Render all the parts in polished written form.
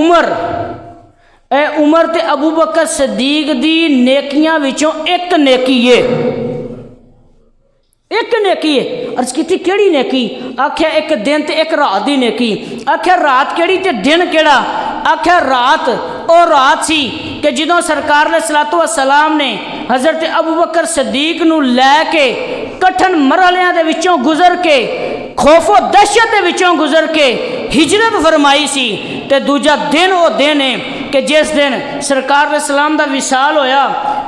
उमर, ए उमर ते अबू बकर सदीक दी नेकियां विचों एक नेकी है, एक नेकी है। अर्ज की केड़ी नेकी? आख्या एक दिन ते एक रात दी नेकी। आख्या रात केड़ी ते दिन केड़ा? आख्या रात और रात सी कि जदों सरकार अलैहिस्सलातु वस्सलाम ने हज़रत अबू बकर सदीक नूं लैके कठिन मरहलियां दे विचों गुजर के, खौफो दहशत दे विचों गुजर के हिजरत फरमाई सी। ते दूजा दिन वो दिन है कि जिस दिन सरकार अलैहिस्सलाम दा विसाल होया,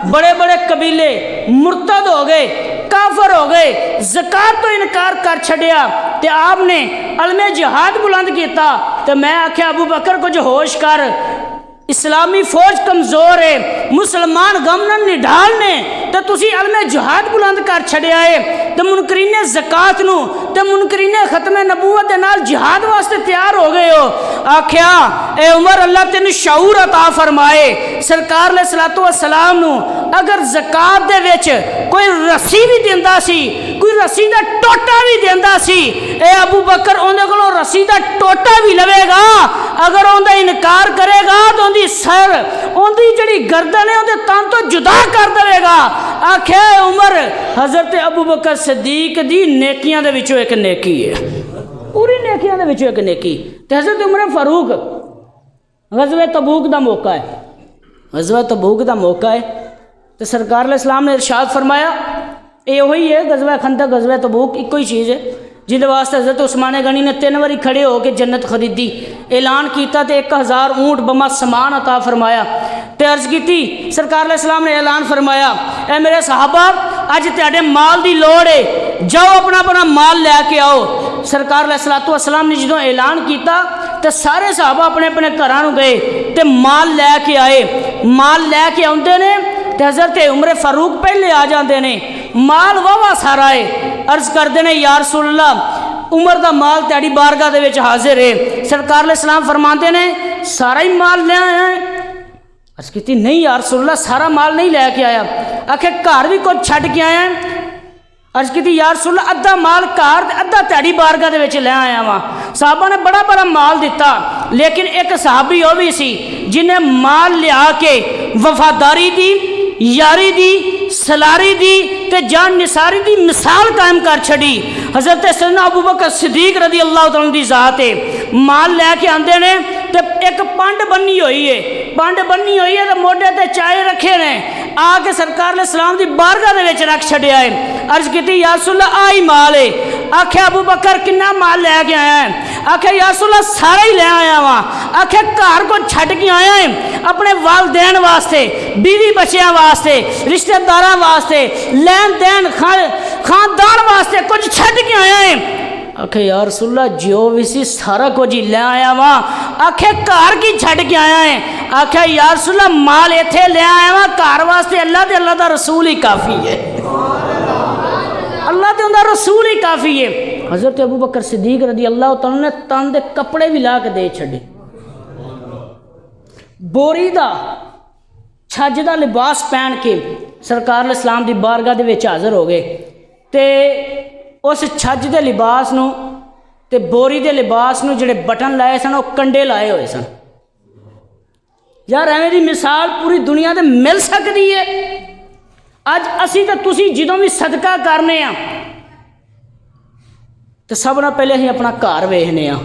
बड़े बड़े कबीले मुर्तद हो गए, काफर हो गए, ज़कात तो इनकार कर छड़िया, ते आपने अलमे जिहाद बुलंद किया। तो मैं आख्या अबू बकर कुछ होश कर, इस्लामी फौज कमज़ोर है, मुसलमान गमन निढाल ने, तो तुसी अलमे जिहाद बुलंद कर छड़िया है, तो मुनकरीने ज़कात नू ते मुनकरीने खत्मे नबूवत दे नाल जिहाद वास्ते तैयार हो गए हो। आख्या ए उमर अल्लाह तेन शऊर अता फरमाए, सरकार अलैहिस्सलातु वस्सलाम नू अगर ज़कात दे विच कोई रस्सी भी देंदा सी, कोई रस्सी दा टोटा भी देंदा सी, ए अबू बकर उहदे कोलों रस्सी दा टोटा भी लवेगा। अगर उहदा इनकार करेगा तो उहदी सर, उहदी जिहड़ी गर्दन है उहदे तन तो जुदा कर देवेगा। आख्या उमर हज़रत अबू बकर सदीक दी नेकियां दे विचों एक नेकी है, पूरी नेकियां दे विचों एक नेकी। ते हज़रत उमर फारूक, गज़वे तबूक दा मौका है, गज़वा तबूक दा मौका है, तो सरकार अलैहिस्सलाम ने इरशाद फरमाया, ये वही है गज़वा खंदक, गज़वा तबूक इको ही चीज़ है, जिहदे वास्ते हज़रत उस्मान गनी ने 3 बारी खड़े होकर जन्नत खरीदी, ऐलान किया, तो 1000 ऊँट बमा समान अता फरमाया। तो अर्ज की सरकार अलैहिस्सलाम ने ऐलान फरमाया, ए मेरे सहाबा अज तुहाडे माल की लोड़ है, जाओ अपना अपना माल लैके आओ। सरकार अलैहिस्सलातु वस्सलाम ने जो ऐलान किया तो सारे सहाबा अपने अपने घरों गए तो माल लैके आए। माल लैके आते ने तो हज़रत उमर फारूक पहले आ जाते हैं, माल वावा सारा है। अर्ज करते हैं या रसूलल्लाह उमर का माल तेरी बारगाह दे विच हाजिर है। सरकार अलैहिस्सलाम फरमाते ने सारा ही माल ले आया है? अर्ज की नहीं या रसूलल्लाह सारा माल नहीं लैके आया। आखिर घर भी कुछ छड्ड के आया है? अर्ज की या रसूलल्लाह अद्धा माल घर अद्धा तेरी बारगाह दे विच ले आया वा। साहबा ने बड़ा बड़ा माल दिता, लेकिन एक सहाबी वो भी सी जिन्हें माल लिया के वफादारी दी, यारी दी, सलारी दी ते जान निसारी दी मिसाल कायम कर छड़ी। हज़रत सैयदना अबू बकर सिद्दीक रज़ी अल्लाह तआला दी ज़ात है। माल लैके आते ने तो एक पंड बनी हुई है, पंड बनी हुई है तो मोढे ते चाय रखे ने, आके सरकार अलैहिस्सलाम दी बारगाह दे विच रख छड़िया है। अर्ज की या रसूलल्लाह आई माल है। आख्या अबू बकर किन्ना माल लैके आया है? आख्या या रसूलल्लाह सारा ही ले आया वा। आख्या घर को छड्ड के आया है अपने वालदैन वास्ते, बीवी बच्चियां वास्ते, रिश्तेदारां वास्ते, लैन देन खानदान वास्ते कुछ छड्ड के आया है। आखे यार रसूलल्लाह जो भी सी सारा कुछ ही ले आया वा। आखे घर की छड्ड के आया है? आख्या यार रसूलल्लाह माल इत्थे ले आया वा, घर वास्ते अल्लाह ते अल्लाह दा रसूल ही काफ़ी है, अल्लाह ते उनका रसूल ही काफ़ी है। हज़रत अबू बकर सिद्दीक रज़ी अल्लाह तआला ने तन दे कपड़े भी ला के दे छड़े, बोरी दा छज दा लिबास पहन के सरकार अलैहिस्सलाम दी बारगाह दे विच हाज़र हो गए। ते उस छज दे लिबास नूं ते बोरी दे लिबास नूं जिहड़े बटन लाए सन वो कंडे लाए हुए सन। यार एवें दी मिसाल पूरी दुनिया ते मिल सकती है? अज असी तो तुसी जदों भी सदका करने आ तो सब ना पहले असीं अपना घर वेखने आ,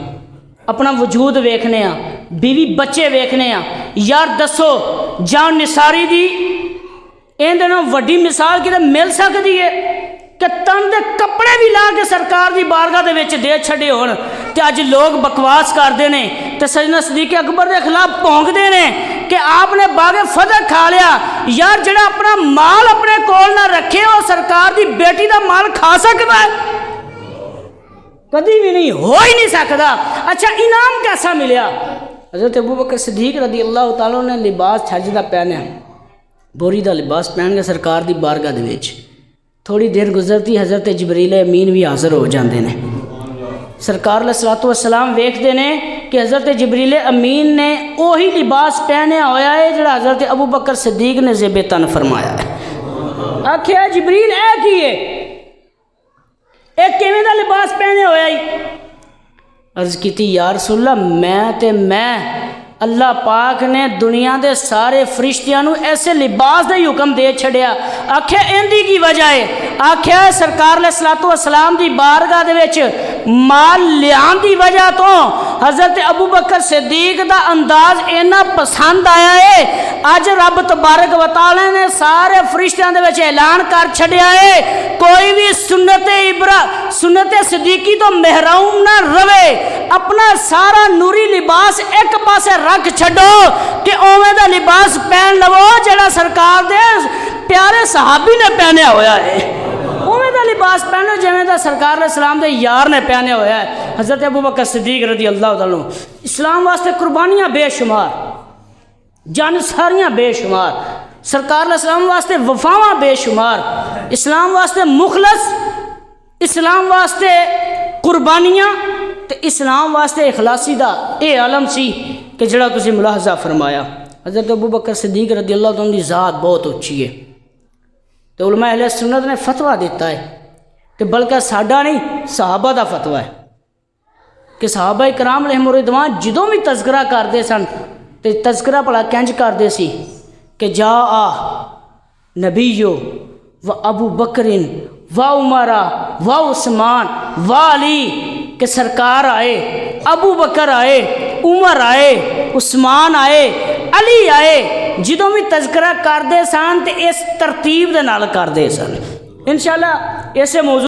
अपना वजूद वेखने आ, बीवी बच्चे वेखने आ। यार दसो जान निसारी दी इहदे नाल वड्डी मिसाल किते मिल सकती है कि तन दे कपड़े भी ला के सरकार दी बारगाह दे विच दे छड़े होण ते अज लोग बकवास करते हैं ते सैयदना सिद्दीक़ अकबर के खिलाफ भौंकते हैं कि आपने बागे फतह खा लिया। यार जिहड़ा अपना माल अपने कोल ना रखे वो सरकार दी बेटी का माल खा सकता है? कभी भी नहीं, हो ही नहीं सकता। अच्छा इनाम कैसा मिला? हज़रत अबू बकर सिद्दीक रज़ी अल्लाह तआला ने लिबास छज दा पहनया, बोरी का लिबास पहन के सरकार की बारगाह दे विच थोड़ी देर गुजरती हज़रत जिबरील अमीन भी हाज़र हो जाते हैं। सरकार अलैहिस्सलातु वस्सलाम वेखते हैं कि हज़रत जिबरील अमीन ने वही लिबास पहनया होया है जो हज़रत अबू बकर सिद्दीक ने ज़ेबे तन फरमाया है। आख्या जिबरील ए की है, एक किवें दा लिबास पहने होया ही? अर्ज की या रसूलल्लाह मैं अल्लाह पाक ने दुनिया के सारे फरिश्तियां नू ऐसे लिबास का ही हुक्म दे छड़िया। आख्या इंदी की वजह है, आख्या सरकार अलैहिस्सलातु वस्सलाम की बारगाह दे विच माल लियान की वजह तो हज़रत अबू बकर सिद्दीक का अंदाज इन्ना पसंद आया है, अज रब तबारक व तआला ने सारे फरिश्तियां दे विच ऐलान कर छड़िया है, कोई भी सुन्नत सिद्दीकी तो महरूम ना रवे। अपना सारा नूरी लिबास एक पासे रख छड्डो कि उवें दा लिबास पहन लवो जिहड़ा सरकार दे प्यारे सहाबी ने पहनया होया है। उवें दा लिबास पहनो जिवें दा सरकार अलैहिस्सलाम दे यार ने पहनया होया है। हज़रत अबू बकर सिद्दीक रज़ी अल्लाह तआला इस्लाम वास्ते कुर्बानियां बेशुमार, जान सारियां बेशुमार, सरकार अलैहिस्सलाम वास्ते वफावां बेशुमार, इस्लाम वास्ते मुखलस, इस्लाम वास्ते कुर्बानियां ते इस्लाम वास्ते इखलासी दा ये आलम सी कि जिहड़ा तुसीं मुलाहजा फरमाया। हज़रत अबू बकर सिद्दीक रज़ी अल्लाह तआला की ज़ात बहुत उच्ची है। तो उलमा अहले सुन्नत ने फतवा दिता है कि बल्कि साडा नहीं सहाबा का फतवा है कि सहाबा कराम अलैहिम रिदवान जदों भी तज़किरा करते सन तो तज़किरा भला कंज करते सी कि जा आ नबीयो व अबू बकरिन व उमरा व उस्मान व अली, कि सरकार आए, अबू बकर आए, उमर आए, उस्मान आए, अली आए। जदों भी तज़किरा करते सन तो इस तरतीब दे नाल करते सन। इंशाअल्लाह इसे मौजू